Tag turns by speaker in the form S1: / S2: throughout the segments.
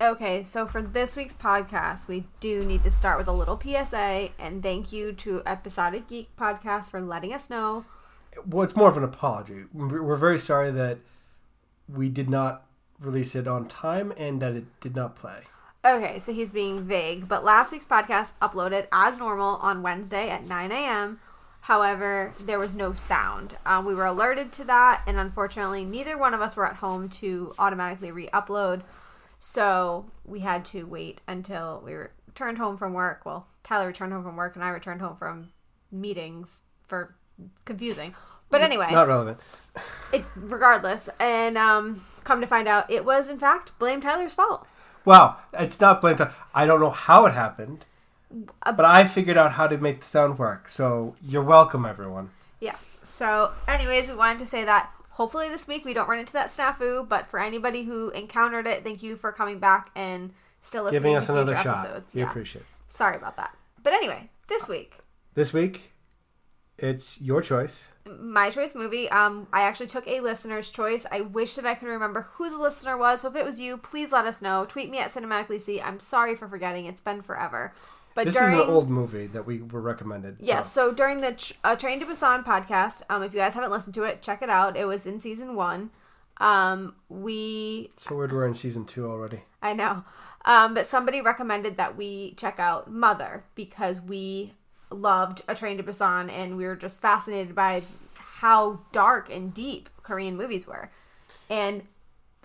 S1: Okay, so for this week's podcast, we do need to start with a little PSA, and thank you to Episodic Geek Podcast for letting us know.
S2: Well, it's more of an apology. We're very sorry that we did not release it on time and that it did not play.
S1: Okay, so he's being vague, but last week's podcast uploaded as normal on Wednesday at 9 a.m. However, there was no sound. We were alerted to that, and unfortunately, neither one of us were at home to automatically re-upload. So we had to wait until we returned home from work. Well, Tyler returned home from work, and I returned home from meetings for confusing. But anyway.
S2: Not relevant.
S1: Regardless. And come to find out, it was, in fact, Blame Tyler's fault.
S2: Wow. It's not Blame Tyler. I don't know how it happened, but I figured out how to make the sound work. So you're welcome, everyone.
S1: Yes. So anyways, we wanted to say that hopefully this week we don't run into that snafu, but for anybody who encountered it, thank you for coming back and still listening
S2: Giving us
S1: to
S2: another
S1: future
S2: shot.
S1: episodes.
S2: We appreciate it.
S1: Sorry about that. But anyway, this week,
S2: it's your choice.
S1: my choice movie. I actually took a listener's choice. I wish that I could remember who the listener was. So if it was you, please let us know. Tweet me at CinematicallyC. I'm sorry for forgetting. It's been forever. But
S2: this is an old movie that we were recommended.
S1: Yes, so during the Train to Busan podcast, if you guys haven't listened to it, check it out. It was in season 1.
S2: So we're in season 2 already.
S1: I know. But somebody recommended that we check out Mother because we loved A Train to Busan and we were just fascinated by how dark and deep Korean movies were. And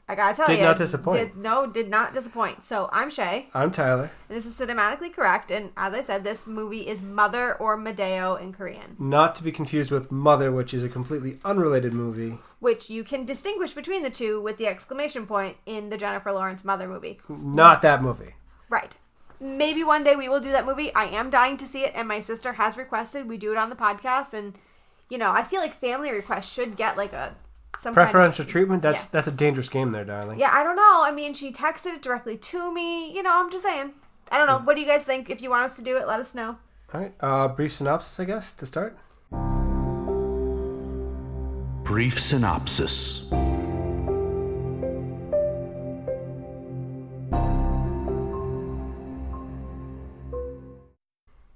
S1: I gotta tell you,
S2: did not disappoint.
S1: Did not disappoint. So I'm Shay.
S2: I'm Tyler.
S1: And this is Cinematically Correct. And as I said, this movie is Mother or Madeo in Korean.
S2: Not to be confused with Mother, which is a completely unrelated movie.
S1: Which you can distinguish between the two with the exclamation point in the Jennifer Lawrence Mother movie.
S2: Not that movie.
S1: Right. Maybe one day we will do that movie. I am dying to see it, and my sister has requested we do it on the podcast. And, you know, I feel like family requests should get like some
S2: preferential
S1: kind of
S2: treatment. That's
S1: yes.
S2: That's a dangerous game there, darling.
S1: Yeah, I don't know. I mean, she texted it directly to me. You know, I'm just saying. I don't know. What do you guys think? If you want us to do it, let us know.
S2: All right. Brief synopsis, I guess, to start.
S3: Brief synopsis.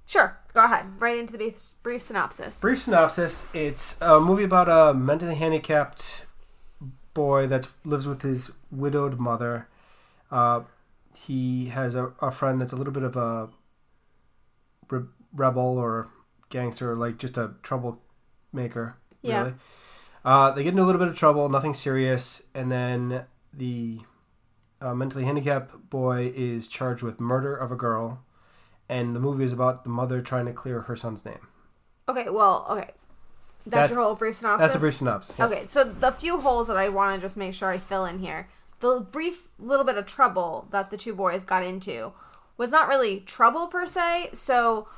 S1: Sure. Go ahead. Right into the brief synopsis.
S2: Brief synopsis. It's a movie about a mentally handicapped boy that lives with his widowed mother. He has a friend that's a little bit of a rebel or gangster, like just a troublemaker, really.
S1: Yeah.
S2: They get into a little bit of trouble, nothing serious, and then the mentally handicapped boy is charged with murder of a girl. And the movie is about the mother trying to clear her son's name.
S1: Okay, well, That's your whole brief synopsis?
S2: That's a brief synopsis. Yeah.
S1: Okay, so the few holes that I want to just make sure I fill in here. The brief little bit of trouble that the two boys got into was not really trouble per se. So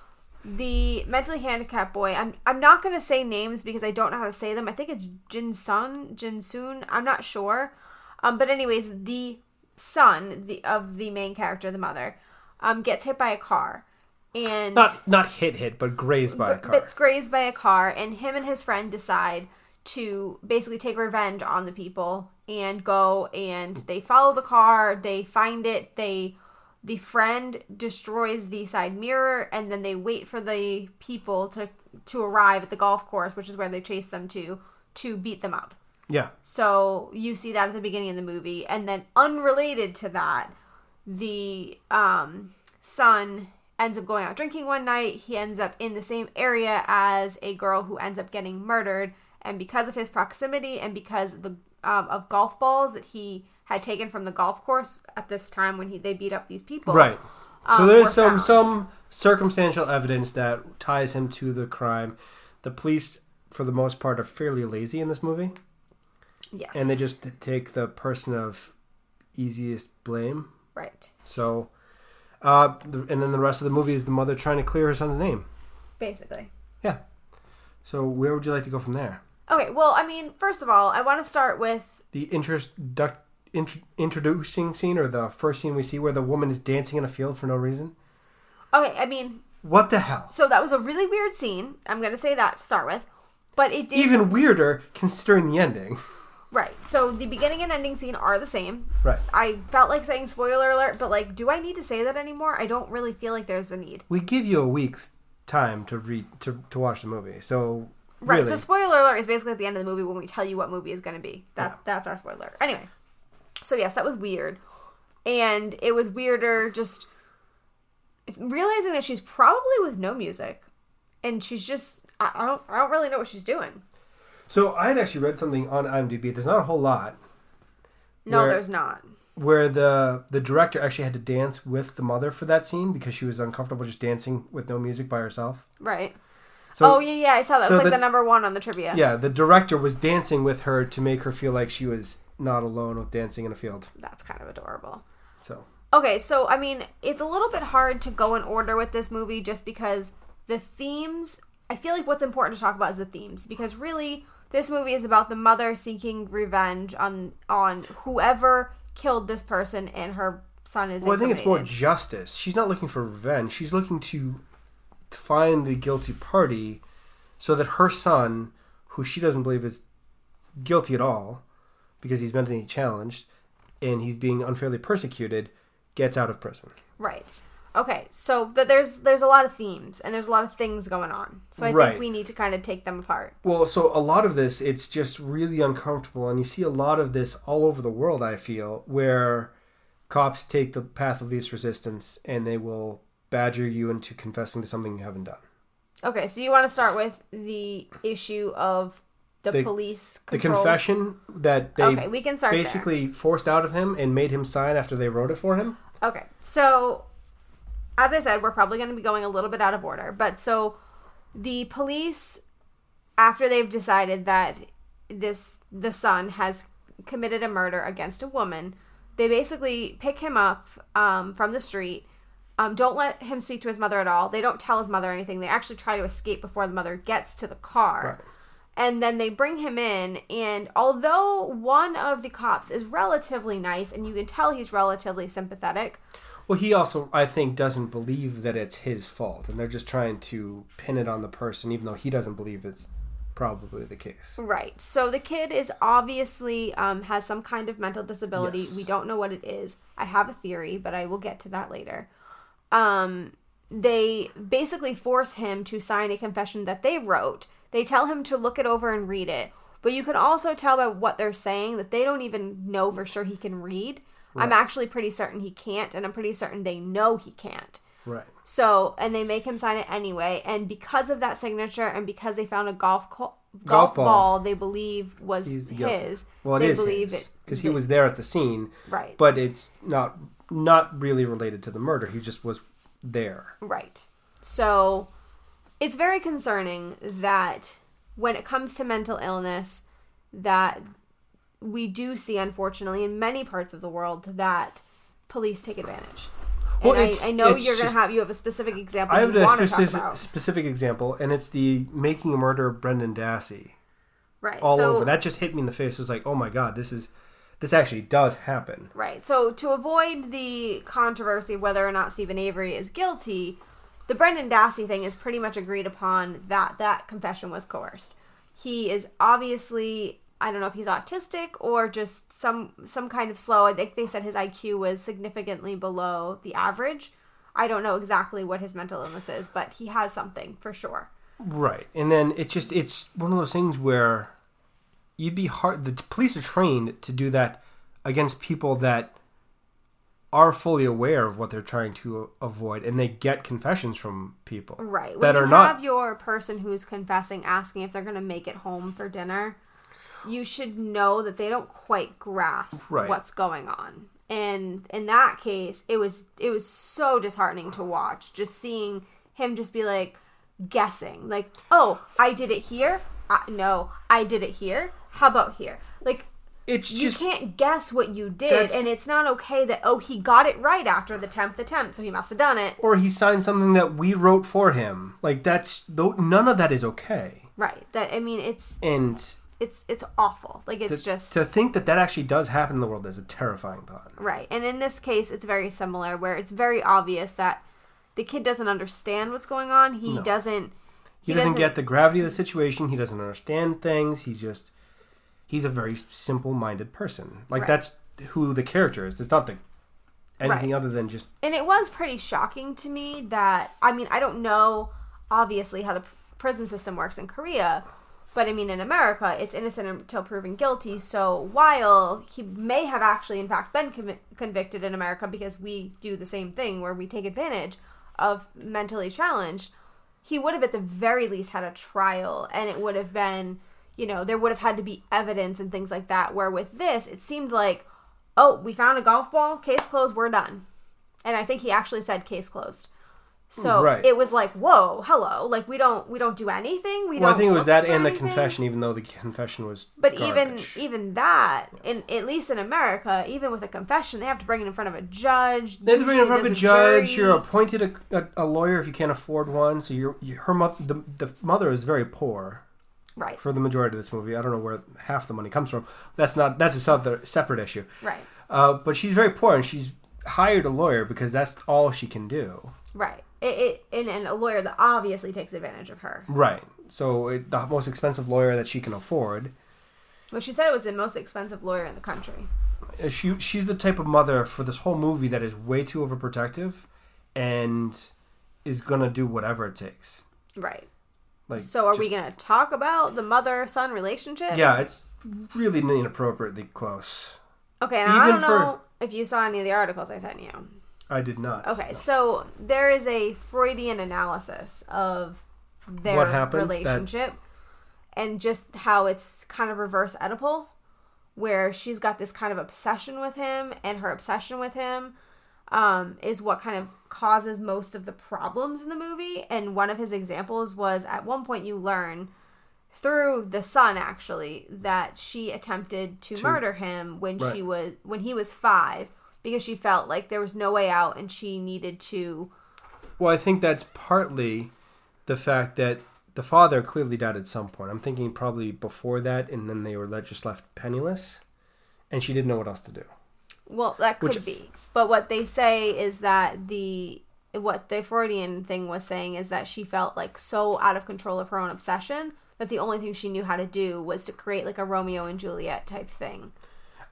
S1: the mentally handicapped boy, I'm not going to say names because I don't know how to say them. I think it's Jinsoon. I'm not sure. But anyways, the son of the main character, the mother, gets hit by a car. And
S2: not hit, but grazed by a car.
S1: But it's grazed by a car, and him and his friend decide to basically take revenge on the people and go and they follow the car, they find it, the friend destroys the side mirror, and then they wait for the people to arrive at the golf course, which is where they chase them to beat them up.
S2: Yeah.
S1: So you see that at the beginning of the movie, and then unrelated to that, the son ends up going out drinking one night. He ends up in the same area as a girl who ends up getting murdered, and because of his proximity and because of golf balls that he had taken from the golf course at this time when they beat up these people.
S2: Right. So there's some circumstantial evidence that ties him to the crime. The police, for the most part, are fairly lazy in this movie.
S1: Yes.
S2: And they just take the person of easiest blame.
S1: Right.
S2: So, and then the rest of the movie is the mother trying to clear her son's name.
S1: Basically.
S2: Yeah. So where would you like to go from there?
S1: Okay, well, I mean, first of all, I want to start with
S2: the introducing scene, or the first scene we see where the woman is dancing in a field for no reason.
S1: Okay, I mean,
S2: what the hell?
S1: So that was a really weird scene. I'm going to say that to start with. But it did...
S2: Even weirder considering the ending.
S1: Right. So the beginning and ending scene are the same.
S2: Right.
S1: I felt like saying spoiler alert, but like, do I need to say that anymore? I don't really feel like there's a need.
S2: We give you a week's time to watch the movie. So
S1: right.
S2: Really.
S1: So spoiler alert is basically at the end of the movie when we tell you what movie is going to be. That's our spoiler. Anyway. So yes, that was weird. And it was weirder just realizing that she's probably with no music, and she's just I don't really know what she's doing.
S2: So I had actually read something on IMDb. There's not a whole lot.
S1: No, there's not.
S2: Where the director actually had to dance with the mother for that scene because she was uncomfortable just dancing with no music by herself.
S1: Right.
S2: So,
S1: yeah, I saw that. It was like the number one on the trivia.
S2: Yeah, the director was dancing with her to make her feel like she was not alone with dancing in a field.
S1: That's kind of adorable.
S2: So.
S1: Okay, so, I mean, it's a little bit hard to go in order with this movie just because the themes... I feel like what's important to talk about is the themes. Because really, this movie is about the mother seeking revenge on whoever killed this person and her son is
S2: Well, I think it's more justice. She's not looking for revenge. She's looking to find the guilty party so that her son, who she doesn't believe is guilty at all because he's mentally challenged and he's being unfairly persecuted, gets out of prison.
S1: Right. Okay, so but there's a lot of themes and there's a lot of things going on. So I think we need to kind of take them apart.
S2: Well, so a lot of this, it's just really uncomfortable, and you see a lot of this all over the world, I feel, where cops take the path of least resistance and they will badger you into confessing to something you haven't done.
S1: Okay, so you want to start with the issue of the police control.
S2: The confession that they
S1: we can start
S2: basically forced out of him and made him sign after they wrote it for him.
S1: Okay, so as I said, we're probably going to be going a little bit out of order. But so the police, after they've decided that the son has committed a murder against a woman, they basically pick him up from the street. Don't let him speak to his mother at all. They don't tell his mother anything. They actually try to escape before the mother gets to the car. Right. And then they bring him in, and although one of the cops is relatively nice, and you can tell he's relatively sympathetic.
S2: Well, he also, I think, doesn't believe that it's his fault, and they're just trying to pin it on the person, even though he doesn't believe it's probably the case. Right.
S1: So the kid is obviously has some kind of mental disability. Yes. We don't know what it is. I have a theory, but I will get to that later. They basically force him to sign a confession that they wrote. They tell him to look it over and read it. But you can also tell by what they're saying that they don't even know for sure he can read. Right. I'm actually pretty certain he can't, and I'm pretty certain they know he can't.
S2: Right.
S1: So, and they make him sign it anyway. And because of that signature, and because they found a golf ball they believe was his.
S2: Well, it is his, because he was there at the scene.
S1: Right.
S2: But it's not really related to the murder. He just was there.
S1: Right. So it's very concerning that when it comes to mental illness, that we do see, unfortunately, in many parts of the world, that police take advantage. Well, and I know you have a specific example you want to talk about.
S2: Specific example, and it's the Making a Murder of Brendan Dassey.
S1: Right.
S2: All over. That just hit me in the face. It was like, oh my God, this actually does happen.
S1: Right. So to avoid the controversy of whether or not Stephen Avery is guilty, the Brendan Dassey thing is pretty much agreed upon that confession was coerced. He is obviously, I don't know if he's autistic or just some kind of slow. I think they said his IQ was significantly below the average. I don't know exactly what his mental illness is, but he has something for sure.
S2: Right. And then it's one of those things where you'd be hard. The police are trained to do that against people that are fully aware of what they're trying to avoid, and they get confessions from people.
S1: Right. When you have your person who's confessing asking if they're going to make it home for dinner, you should know that they don't quite grasp what's going on. And in that case, it was so disheartening to watch, just seeing him just be like guessing, like, oh, I did it here. No, I did it here. How about here? Like, you can't guess what you did, and it's not okay that, he got it right after the 10th attempt, so he must have done it.
S2: Or he signed something that we wrote for him. Like, none of that is okay.
S1: Right. It's awful. Like, it's just...
S2: To think that actually does happen in the world is a terrifying thought.
S1: Right. And in this case, it's very similar, where it's very obvious that the kid doesn't understand what's going on. He doesn't...
S2: He doesn't get the gravity of the situation. He doesn't understand things. He's just... he's a very simple-minded person. Like,
S1: Right.
S2: that's who the character is. It's not anything
S1: Right.
S2: other than just...
S1: And it was pretty shocking to me that, I mean, I don't know, obviously, how the prison system works in Korea, but I mean, in America, it's innocent until proven guilty. So while he may have actually, in fact, been convicted in America, because we do the same thing where we take advantage of mentally challenged, he would have at the very least had a trial, and it would have been, you know, there would have had to be evidence and things like that, where with this, it seemed like, oh, we found a golf ball, case closed, we're done. And I think he actually said case closed. So
S2: Right.
S1: it was like, whoa, hello, like we don't do anything.
S2: Well, I think it was that and the
S1: anything.
S2: confession, even though the confession was
S1: But
S2: garbage.
S1: even that, in at least in America, even with a confession, they have to bring it in front of a judge.
S2: They have to bring it in front of a
S1: Usually
S2: judge.
S1: there's
S2: You're appointed a lawyer if you can't afford one. So the mother is very poor.
S1: Right.
S2: For the majority of this movie. I don't know where half the money comes from. That's a separate issue.
S1: Right.
S2: But she's very poor, and she's hired a lawyer because that's all she can do.
S1: Right. And a lawyer that obviously takes advantage of her.
S2: Right. So the most expensive lawyer that she can afford.
S1: Well, she said it was the most expensive lawyer in the country.
S2: She's the type of mother for this whole movie that is way too overprotective and is going to do whatever it takes.
S1: Right.
S2: Like,
S1: so are we going to talk about the mother-son relationship?
S2: Yeah, it's really inappropriately close.
S1: Okay, now I don't know if you saw any of the articles I sent you.
S2: I did not.
S1: Okay,
S2: no.
S1: So there is a Freudian analysis of their relationship and just how it's kind of reverse Oedipal, where she's got this kind of obsession with him, and her obsession with him is what kind of causes most of the problems in the movie. And one of his examples was, at one point you learn through the son, actually, that she attempted to murder him when he was 5, because she felt like there was no way out and she needed to.
S2: Well, I think that's partly the fact that the father clearly died at some point. I'm thinking probably before that, and then they were just left penniless, and she didn't know what else to do.
S1: Well, that could be. But what they say is that what the Freudian thing was saying is that she felt like so out of control of her own obsession that the only thing she knew how to do was to create like a Romeo and Juliet type thing.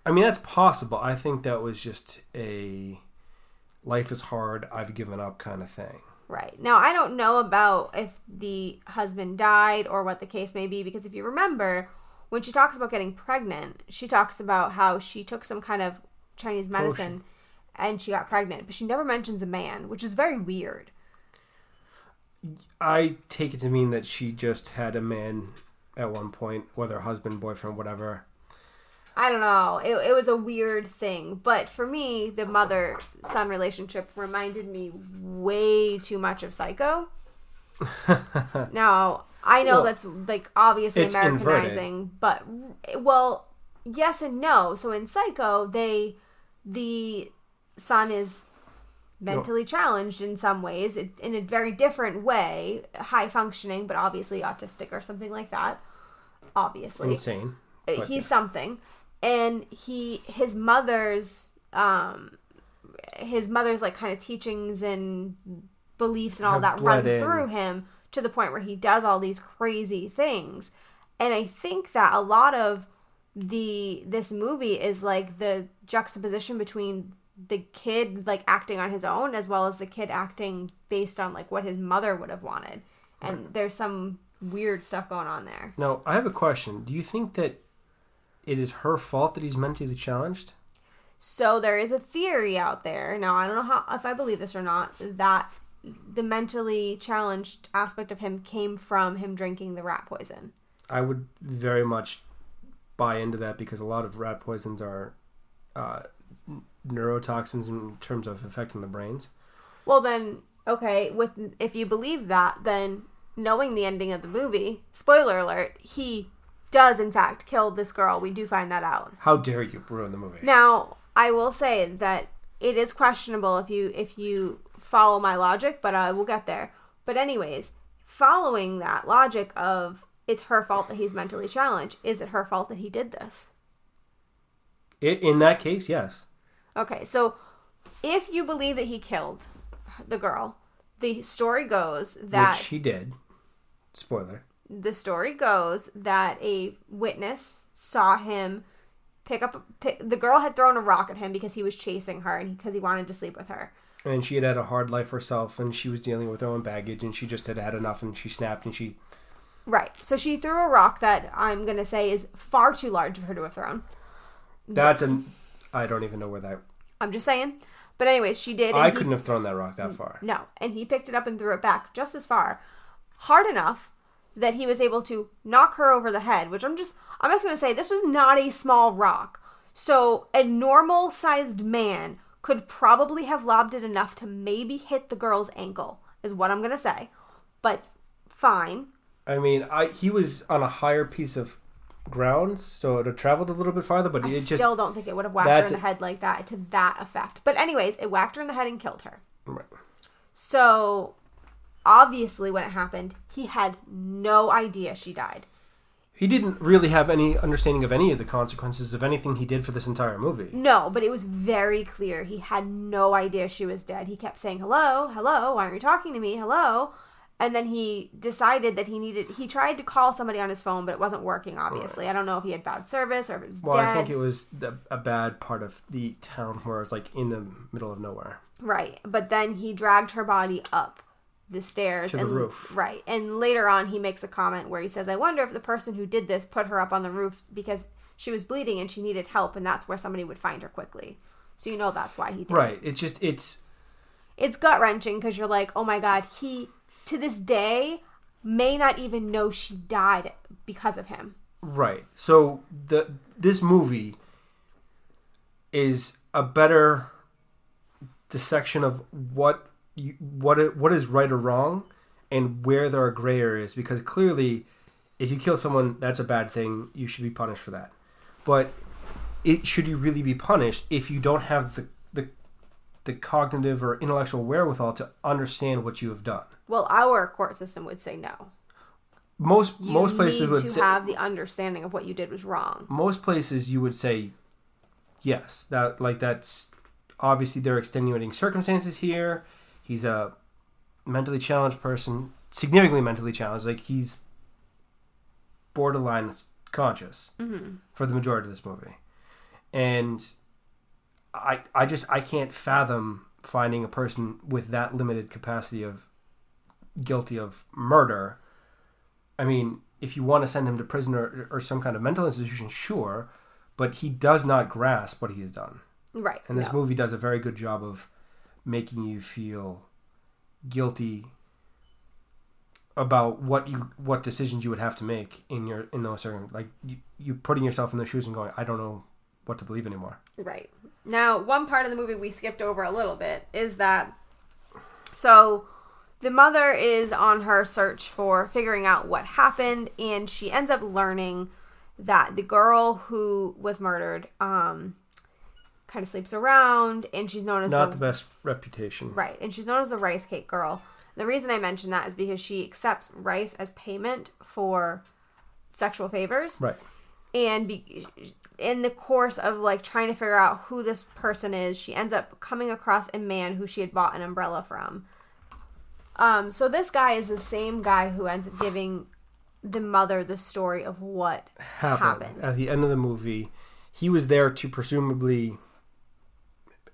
S2: I mean, that's possible. I think that was just a life is hard, I've given up kind of thing.
S1: Right. Now, I don't know about if the husband died or what the case may be, because if you remember, when she talks about getting pregnant, she talks about how she took some kind of Chinese medicine and she got pregnant, but she never mentions a man, which is very weird.
S2: I take it to mean that she just had a man at one point, whether husband, boyfriend, whatever.
S1: I don't know. It was a weird thing. But for me, the mother-son relationship reminded me way too much of Psycho. Now, I know that's like obviously Americanizing, inverted. But, well, yes and no. So in Psycho, the son is mentally challenged in some ways, in a very different way, high functioning, but obviously autistic or something like that. Obviously.
S2: Insane.
S1: He's something. And his mother's like kind of teachings and beliefs and all that run through him to the point where he does all these crazy things. And I think that a lot of this movie is like the juxtaposition between the kid like acting on his own as well as the kid acting based on like what his mother would have wanted. And there's some weird stuff going on there.
S2: Now, I have a question. Do you think that it is her fault that he's mentally challenged?
S1: So there is a theory out there. Now, I don't know if I believe this or not, that the mentally challenged aspect of him came from him drinking the rat poison.
S2: I would very much buy into that because a lot of rat poisons are neurotoxins in terms of affecting the brains.
S1: Well, then, okay, if you believe that, then knowing the ending of the movie, spoiler alert, he does in fact kill this girl. We do find that out.
S2: How dare you ruin the movie?
S1: Now, I will say that it is questionable if you follow my logic, but we'll get there. But anyways, following that logic of it's her fault that he's mentally challenged, is it her fault that he did this?
S2: In that case, yes.
S1: Okay, so if you believe that he killed the girl, the story goes that...
S2: Which he did. Spoiler.
S1: the story goes that a witness saw him the girl had thrown a rock at him because he was chasing her and because he wanted to sleep with her.
S2: And she had a hard life herself, and she was dealing with her own baggage, and she just had enough, and she snapped, and she...
S1: Right. So she threw a rock that I'm going to say is far too large for her to have thrown.
S2: I don't even know where that...
S1: I'm just saying. But anyways, she did.
S2: I couldn't have thrown that rock that far.
S1: No. And he picked it up and threw it back just as far. Hard enough that he was able to knock her over the head, which I'm just going to say this was not a small rock. So a normal-sized man could probably have lobbed it enough to maybe hit the girl's ankle, is what I'm going to say. But fine.
S2: I mean, he was on a higher piece of ground, so it had traveled a little bit farther, but
S1: I still don't think it would have whacked her in the head like that, to that effect. But anyways, it whacked her in the head and killed her.
S2: Right.
S1: So, obviously when it happened, he had no idea she died.
S2: He didn't really have any understanding of any of the consequences of anything he did for this entire movie.
S1: No, but it was very clear. He had no idea she was dead. He kept saying, hello, why aren't you talking to me? Hello. And then he decided that he tried to call somebody on his phone, but it wasn't working, obviously. Right. I don't know if he had bad service or if it was dead.
S2: Well, I think it was a bad part of the town where it's like in the middle of nowhere.
S1: Right. But then he dragged her body up the stairs.
S2: To the roof.
S1: Right. And later on, he makes a comment where he says, I wonder if the person who did this put her up on the roof because she was bleeding and she needed help, and that's where somebody would find her quickly. So you know that's why he did
S2: right.
S1: it.
S2: It's
S1: gut-wrenching because you're like, oh my God, he, to this day, may not even know she died because of him. Right.
S2: So this movie is a better dissection of what is right or wrong and where there are gray areas, because clearly if you kill someone, that's a bad thing. You should be punished for that. But should you really be punished if you don't have the cognitive or intellectual wherewithal to understand what you have done?
S1: Well, our court system would say no.
S2: Most places would say...
S1: You need to have the understanding of what you did was wrong.
S2: Most places you would say yes. That's... Obviously, there are extenuating circumstances here. He's a mentally challenged person. Significantly mentally challenged. Like, he's borderline conscious for the majority of this movie. And I can't fathom finding a person with that limited capacity of guilty of murder. I mean, if you want to send him to prison or some kind of mental institution, sure, but he does not grasp what he has done.
S1: Right.
S2: And this movie does a very good job of making you feel guilty about what decisions you would have to make in those certain, like you putting yourself in those shoes and going, I don't know what to believe anymore.
S1: Right. Now, one part of the movie we skipped over a little bit is that, so the mother is on her search for figuring out what happened, and she ends up learning that the girl who was murdered kind of sleeps around, and she's known as
S2: not the best reputation.
S1: Right, and she's known as the rice cake girl. The reason I mention that is because she accepts rice as payment for sexual favors.
S2: Right.
S1: And in the course of like trying to figure out who this person is, she ends up coming across a man who she had bought an umbrella from. So this guy is the same guy who ends up giving the mother the story of what happened.
S2: At the end of the movie, he was there to presumably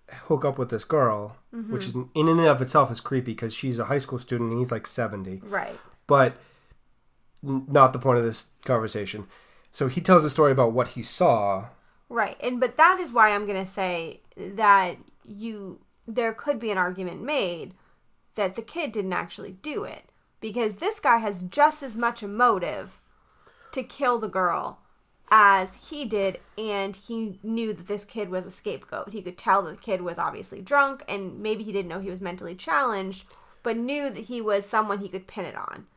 S2: hook up with this girl, which is in and of itself is creepy because she's a high school student and he's like 70.
S1: Right.
S2: But not the point of this conversation. So he tells a story about what he saw.
S1: Right. But that is why I'm going to say that there could be an argument made that the kid didn't actually do it, because this guy has just as much a motive to kill the girl as he did, and he knew that this kid was a scapegoat. He could tell that the kid was obviously drunk, and maybe he didn't know he was mentally challenged, but knew that he was someone he could pin it on.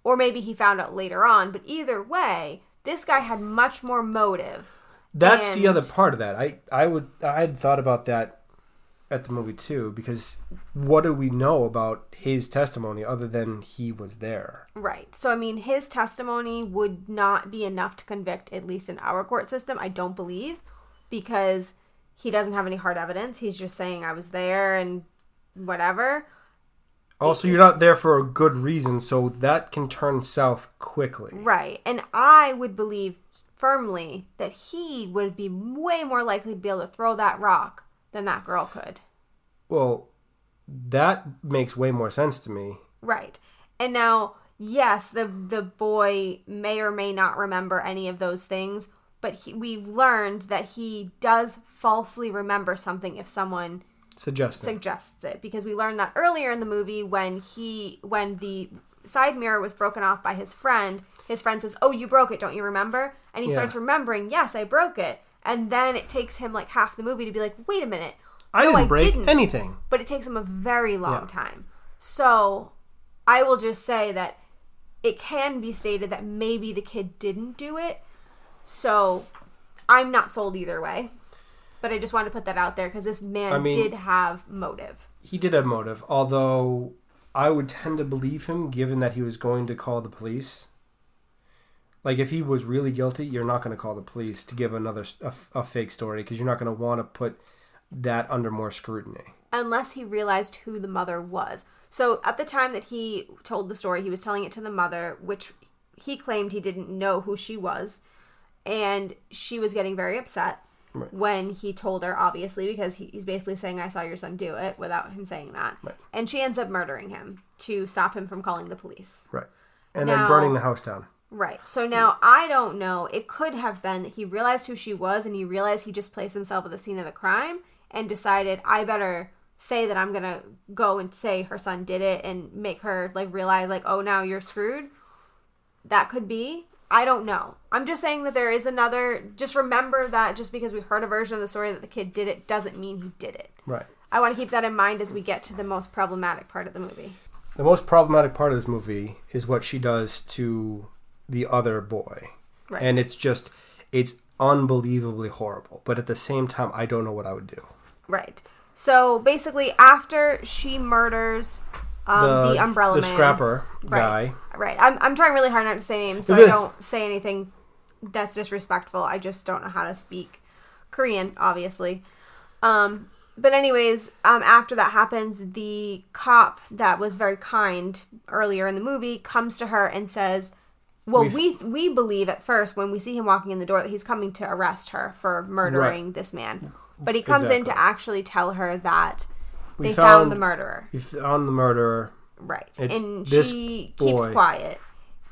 S1: Or maybe he found out later on, but either way, this guy had much more motive.
S2: That's the other part of that. I had thought about that at the movie too, because what do we know about his testimony other than he was there?
S1: Right. So, I mean, his testimony would not be enough to convict, at least in our court system, I don't believe, because he doesn't have any hard evidence. He's just saying, I was there and whatever.
S2: Also, you're not there for a good reason, so that can turn south quickly.
S1: Right. And I would believe firmly that he would be way more likely to be able to throw that rock than that girl could.
S2: Well, that makes way more sense to me.
S1: Right. And now, yes, the boy may or may not remember any of those things, but we've learned that he does falsely remember something if someone suggests it, because we learned that earlier in the movie when the side mirror was broken off by his friend says, "Oh, you broke it, don't you remember?" And he starts remembering, "Yes, I broke it." And then it takes him like half the movie to be like, "Wait a minute,
S2: I didn't break anything."
S1: But it takes him a very long time. So I will just say that it can be stated that maybe the kid didn't do it. So I'm not sold either way. But I just wanted to put that out there because this man did have motive.
S2: He did have motive, although I would tend to believe him given that he was going to call the police. Like, if he was really guilty, you're not going to call the police to give a fake story because you're not going to want to put that under more scrutiny.
S1: Unless he realized who the mother was. So at the time that he told the story, he was telling it to the mother, which he claimed he didn't know who she was. And she was getting very upset. Right. When he told her, obviously, because he's basically saying, "I saw your son do it," without him saying that. Right. And she ends up murdering him to stop him from calling the police.
S2: Right. And then burning the house down.
S1: Right. So now, I don't know. It could have been that he realized who she was and he realized he just placed himself at the scene of the crime and decided, I better say that I'm going to go and say her son did it and make her like realize like, oh, now you're screwed. That could be. I don't know. I'm just saying that there is another. Just remember that just because we heard a version of the story that the kid did it doesn't mean he did it.
S2: Right.
S1: I want to keep that in mind as we get to the most problematic part of the movie.
S2: The most problematic part of this movie is what she does to the other boy. Right. And it's unbelievably horrible. But at the same time, I don't know what I would do. Right.
S1: So basically, after she murders the umbrella man.
S2: The scrapper guy.
S1: Right. I'm trying really hard not to say names, so I don't say anything that's disrespectful. I just don't know how to speak Korean, obviously. But anyways, after that happens, the cop that was very kind earlier in the movie comes to her and says, well, we believe at first when we see him walking in the door that he's coming to arrest her for murdering this man. But he comes in to actually tell her that they found the murderer.
S2: You found the murderer.
S1: Right. And she keeps quiet.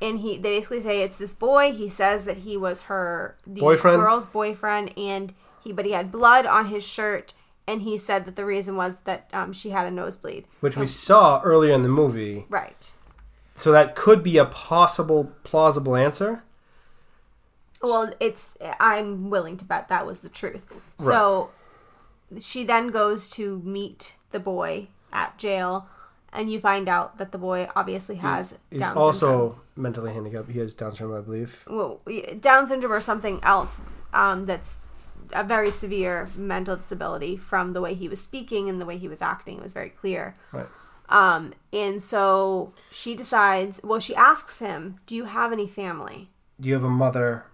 S1: And they basically say it's this boy. He says that he was the girl's boyfriend, but he had blood on his shirt, and he said that the reason was that she had a nosebleed. Which we
S2: saw earlier in the movie.
S1: Right.
S2: So that could be a possible, plausible answer?
S1: Well, I'm willing to bet that was the truth. Right. So she then goes to meet the boy at jail, and you find out that the boy obviously has Down syndrome. He's also
S2: mentally handicapped. He has Down syndrome, I believe.
S1: Well, Down syndrome or something else that's a very severe mental disability from the way he was speaking and the way he was acting. It was very clear. Right. And so she decides, she asks him, do you have any family?
S2: Do you have a mother?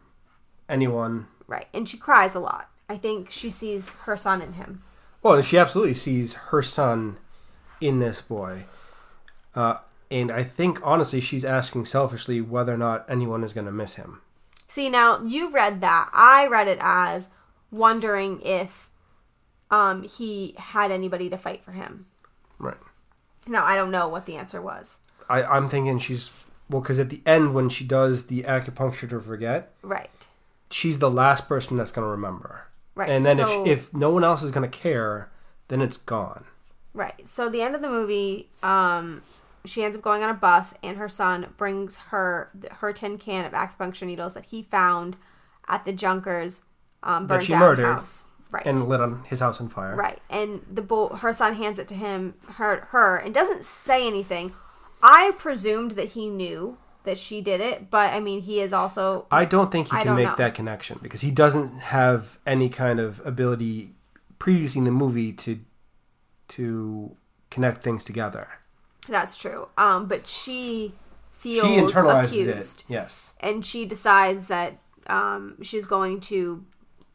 S2: Anyone?
S1: Right. And she cries a lot. I think she sees her son in him.
S2: Well, she absolutely sees her son in this boy. And I think, honestly, she's asking selfishly whether or not anyone is going to miss him.
S1: See, now, you read that. I read it as wondering if he had anybody to fight for him. Right. Now, I don't know what the answer was.
S2: I'm thinking because at the end when she does the acupuncture to forget, right, she's the last person that's going to remember. Right. And then if no one else is going to care, then it's gone.
S1: Right. So the end of the movie, she ends up going on a bus, and her son brings her tin can of acupuncture needles that he found at the Junker's burned down house. Right.
S2: And lit his house on fire.
S1: Right. And her son hands it to her, and doesn't say anything. I presumed that he knew that she did it, but I mean, he is also...
S2: I don't think he can make that connection because he doesn't have any kind of ability previously in the movie to connect things together.
S1: That's true. But she feels accused.
S2: It. Yes.
S1: And she decides that she's going to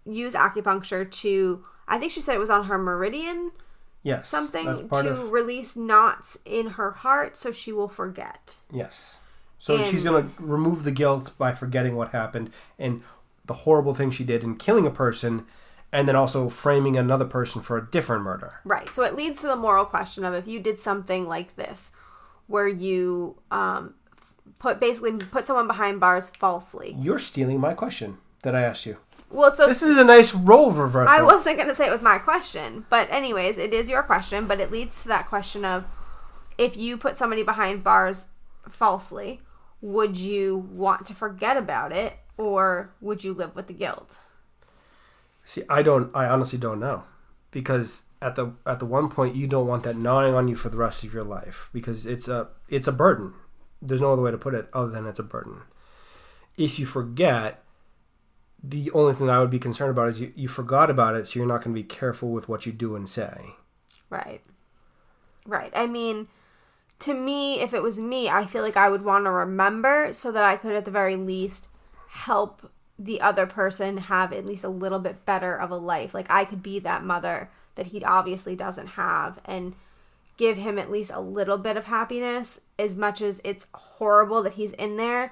S1: use acupuncture to... I think she said it was on her meridian
S2: Yes.
S1: something
S2: that's part
S1: to
S2: of,
S1: release knots in her heart so she will forget.
S2: yes. So she's going to remove the guilt by forgetting what happened and the horrible thing she did in killing a person, and then also framing another person for a different murder.
S1: Right. So it leads to the moral question of if you did something like this, where you put someone behind bars falsely.
S2: You're stealing my question that I asked you.
S1: Well, so
S2: This is a nice role reversal.
S1: I wasn't going to say it was my question, but anyways, it is your question, but it leads to that question of if you put somebody behind bars falsely, would you want to forget about it or would you live with the guilt?
S2: See, I honestly don't know, because at the one point you don't want that gnawing on you for the rest of your life, because it's a burden. There's no other way to put it other than it's a burden. If you forget, the only thing I would be concerned about is you forgot about it, so you're not going to be careful with what you do and say.
S1: Right. I mean, to me, if it was me, I feel like I would want to remember so that I could at the very least help the other person have at least a little bit better of a life. Like I could be that mother that he obviously doesn't have and give him at least a little bit of happiness. As much as it's horrible that he's in there,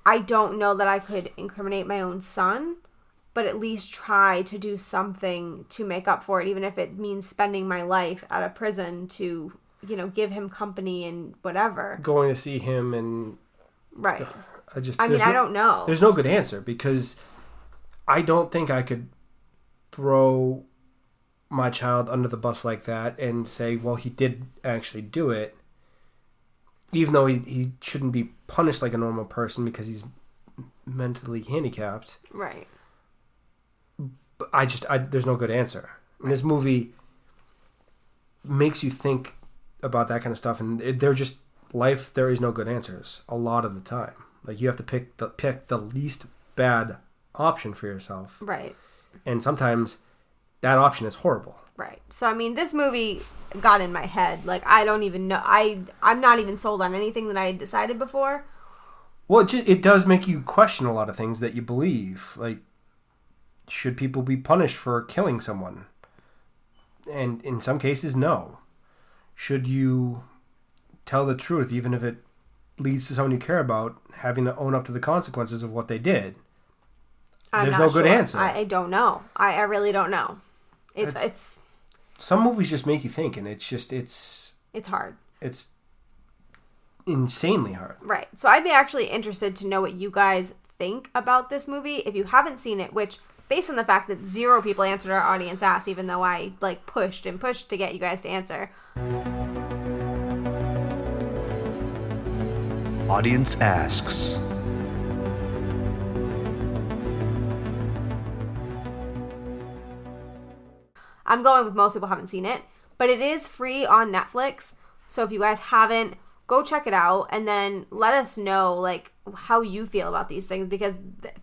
S1: I don't know that I could incriminate my own son, but at least try to do something to make up for it, even if it means spending my life at a prison to, give him company and whatever.
S2: Going to see him and...
S1: Right. I
S2: I
S1: don't know.
S2: There's no good answer, because I don't think I could throw my child under the bus like that and say, well, he did actually do it, even though he shouldn't be punished like a normal person because he's mentally handicapped.
S1: Right.
S2: But there's no good answer. And this movie makes you think about that kind of stuff, and there is no good answers a lot of the time. Like you have to pick the least bad option for yourself.
S1: Right.
S2: And sometimes that option is horrible.
S1: Right. So, I mean, this movie got in my head. Like, I don't even know. I'm not even sold on anything that I had decided before.
S2: Well, it does make you question a lot of things that you believe. Like, should people be punished for killing someone? And in some cases, no. Should you tell the truth, even if it leads to someone you care about having to own up to the consequences of what they did? There's no good answer.
S1: I don't know. I really don't know. It's
S2: some movies just make you think, and it's
S1: hard.
S2: It's insanely hard.
S1: Right. So I'd be actually interested to know what you guys think about this movie if you haven't seen it, which based on the fact that 0 people answered our audience ask, even though I pushed and pushed to get you guys to answer.
S3: Audience asks.
S1: I'm going with most people haven't seen it, but it is free on Netflix. So if you guys haven't, go check it out and then let us know how you feel about these things, because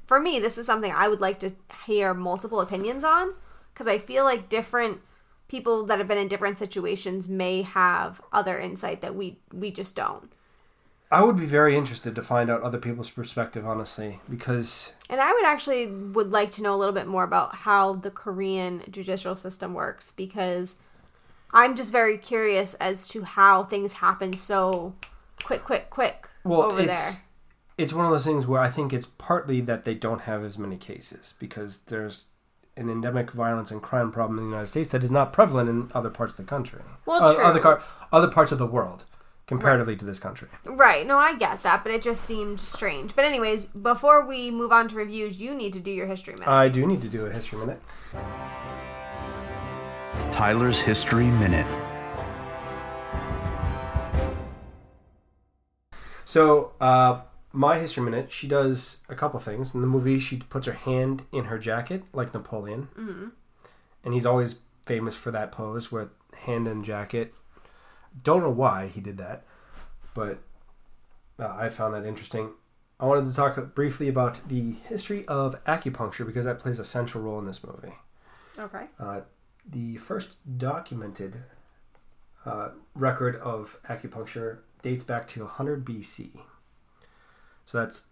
S1: for me, this is something I would like to hear multiple opinions on, because I feel like different people that have been in different situations may have other insight that we just don't.
S2: I would be very interested to find out other people's perspective, honestly, because...
S1: And I would like to know a little bit more about how the Korean judicial system works, because I'm just very curious as to how things happen so quick over there.
S2: It's one of those things where I think it's partly that they don't have as many cases, because there's an endemic violence and crime problem in the United States that is not prevalent in other parts of the country.
S1: Well, true.
S2: Other parts of the world. Comparatively to this country.
S1: Right. No, I get that, but it just seemed strange. But anyways, before we move on to reviews, you need to do your history minute.
S2: I do need to do a history minute.
S3: Tyler's History Minute.
S2: So, my history minute, she does a couple things. In the movie, she puts her hand in her jacket, like Napoleon. Mm-hmm. And he's always famous for that pose, with hand in jacket. Don't know why he did that, but I found that interesting. I wanted to talk briefly about the history of acupuncture, because that plays a central role in this movie.
S1: Okay.
S2: The first documented record of acupuncture dates back to 100 BC. So that's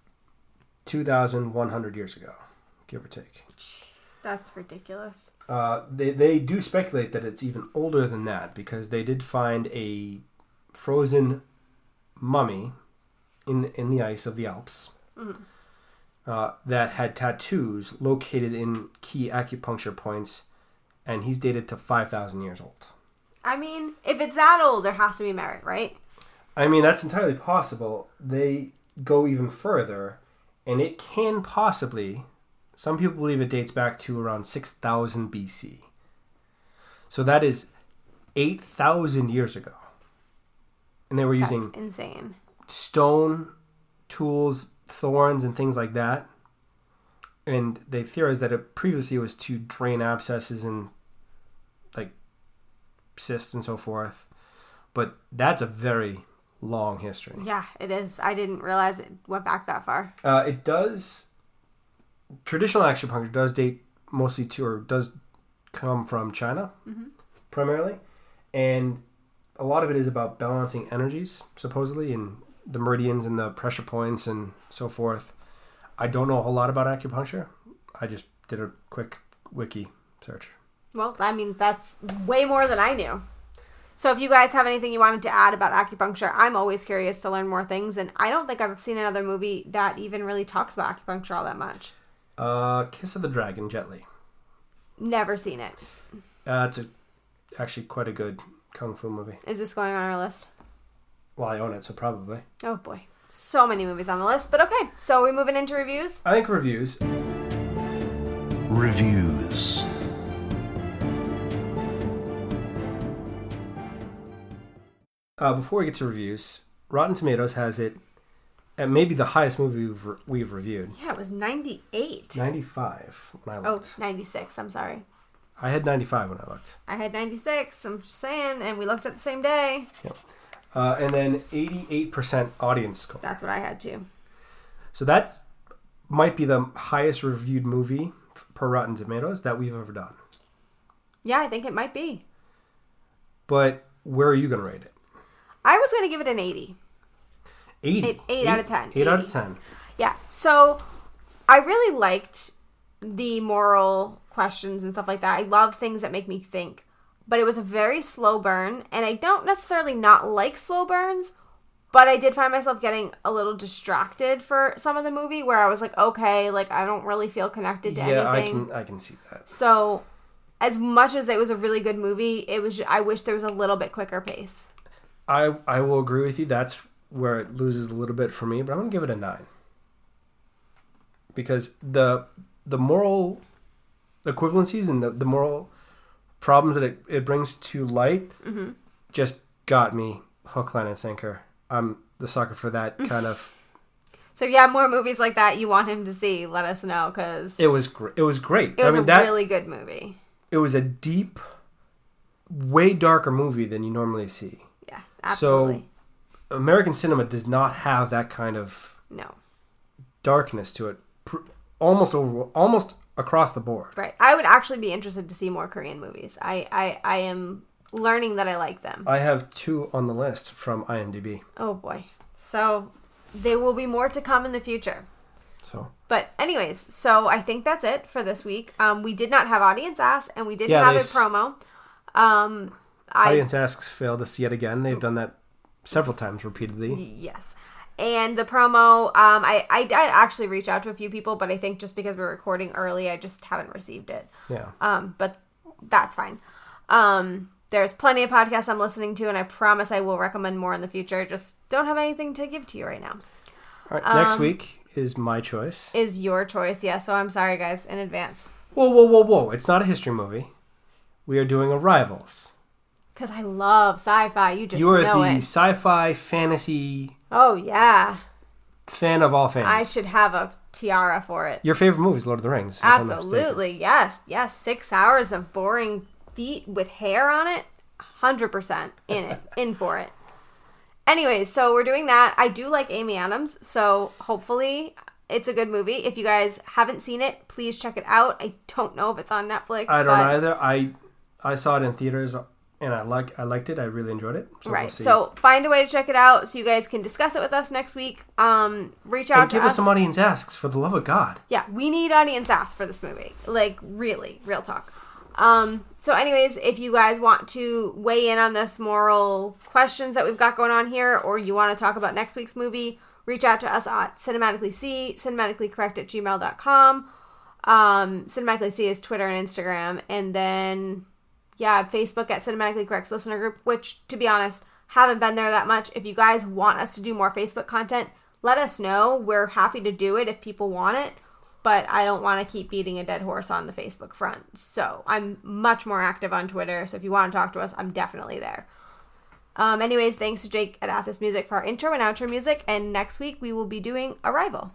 S2: 2,100 years ago, give or take.
S1: That's ridiculous.
S2: They do speculate that it's even older than that because they did find a frozen mummy in the ice of the Alps that had tattoos located in key acupuncture points, and he's dated to 5,000 years old.
S1: I mean, if it's that old, there has to be merit, right?
S2: I mean, that's entirely possible. They go even further, and it can possibly... Some people believe it dates back to around 6,000 BC. So that is 8,000 years ago. And they were using...
S1: That's insane.
S2: Stone, tools, thorns, and things like that. And they theorized that it previously was to drain abscesses and like cysts and so forth. But that's a very long history.
S1: Yeah, it is. I didn't realize it went back that far.
S2: It does... Traditional acupuncture does date mostly to, or does come from China, primarily. And a lot of it is about balancing energies, supposedly, and the meridians and the pressure points and so forth. I don't know a whole lot about acupuncture. I just did a quick wiki search.
S1: Well, I mean, that's way more than I knew. So if you guys have anything you wanted to add about acupuncture, I'm always curious to learn more things. And I don't think I've seen another movie that even really talks about acupuncture all that much.
S2: Kiss of the Dragon, Jet Li.
S1: Never seen it.
S2: It's actually quite a good kung fu movie.
S1: Is this going on our list?
S2: Well, I own it, so probably.
S1: Oh boy. So many movies on the list. But okay, so we're moving into reviews?
S2: I think reviews.
S3: Reviews.
S2: Before we get to reviews, Rotten Tomatoes has it at maybe the highest movie we've reviewed.
S1: Yeah, it was 98.
S2: 95 when I looked.
S1: Oh, 96. I'm sorry.
S2: I had 95 when I looked.
S1: I had 96. I'm just saying. And we looked at the same day.
S2: Yep. And then 88% audience score.
S1: That's what I had too.
S2: So that's might be the highest reviewed movie per Rotten Tomatoes that we've ever done.
S1: Yeah, I think it might be.
S2: But where are you going to rate it?
S1: I was going to give it an 80.
S2: 80.
S1: 8 out of 10.
S2: 8 out of 10.
S1: Yeah. So I really liked the moral questions and stuff like that. I love things that make me think. But it was a very slow burn. And I don't necessarily not like slow burns. But I did find myself getting a little distracted for some of the movie where I was like, okay, like I don't really feel connected to anything.
S2: Yeah, I can see that.
S1: So as much as it was a really good movie, I wish there was a little bit quicker pace.
S2: I will agree with you. That's where it loses a little bit for me, but I'm going to give it a 9. Because the moral equivalencies and the moral problems that it brings to light just got me hook, line, and sinker. I'm the sucker for that kind of...
S1: So yeah, more movies like that you want him to see, let us know, because...
S2: It was great. It was great.
S1: It was a really good movie.
S2: It was a deep, way darker movie than you normally see.
S1: Yeah, absolutely.
S2: So American cinema does not have that kind of darkness to it, almost across the board.
S1: Right. I would actually be interested to see more Korean movies. I am learning that I like them.
S2: I have 2 on the list from IMDb.
S1: Oh boy. So there will be more to come in the future. But anyways, so I think that's it for this week. We did not have Audience Ask, and we didn't have a promo.
S2: Audience Asks failed us yet again. They've done that several times repeatedly.
S1: Yes. And the promo, I did actually reach out to a few people, but I think just because we're recording early, I just haven't received it.
S2: Yeah.
S1: But that's fine. There's plenty of podcasts I'm listening to, and I promise I will recommend more in the future. Just don't have anything to give to you right now.
S2: All right. Next week is my choice.
S1: Is your choice, yeah. So I'm sorry, guys, in advance.
S2: Whoa. It's not a history movie. We are doing Arrivals.
S1: Because I love sci-fi. You just know it.
S2: You are the sci-fi fantasy...
S1: Oh, yeah.
S2: Fan of all fans.
S1: I should have a tiara for it.
S2: Your favorite movie is Lord of the Rings.
S1: Absolutely. Yes. 6 hours of boring feet with hair on it. 100% in it. In for it. Anyways, so we're doing that. I do like Amy Adams, so hopefully it's a good movie. If you guys haven't seen it, please check it out. I don't know if it's on Netflix.
S2: I don't either. I saw it in theaters and I liked it. I really enjoyed it. So
S1: right.
S2: We'll see.
S1: So find a way to check it out so you guys can discuss it with us next week. Reach out
S2: and give us some audience asks, for the love of God.
S1: Yeah, we need audience asks for this movie. Like, really, real talk. So anyways, if you guys want to weigh in on this moral questions that we've got going on here, or you want to talk about next week's movie, reach out to us at cinematicallycorrect@gmail.com. Cinematically is Twitter and Instagram, and then Facebook at Cinematically Correct's listener group, which, to be honest, haven't been there that much. If you guys want us to do more Facebook content, let us know. We're happy to do it if people want it, but I don't want to keep beating a dead horse on the Facebook front. So I'm much more active on Twitter, so if you want to talk to us, I'm definitely there. Anyways, thanks to Jake at Athos Music for our intro and outro music, and next week we will be doing Arrival.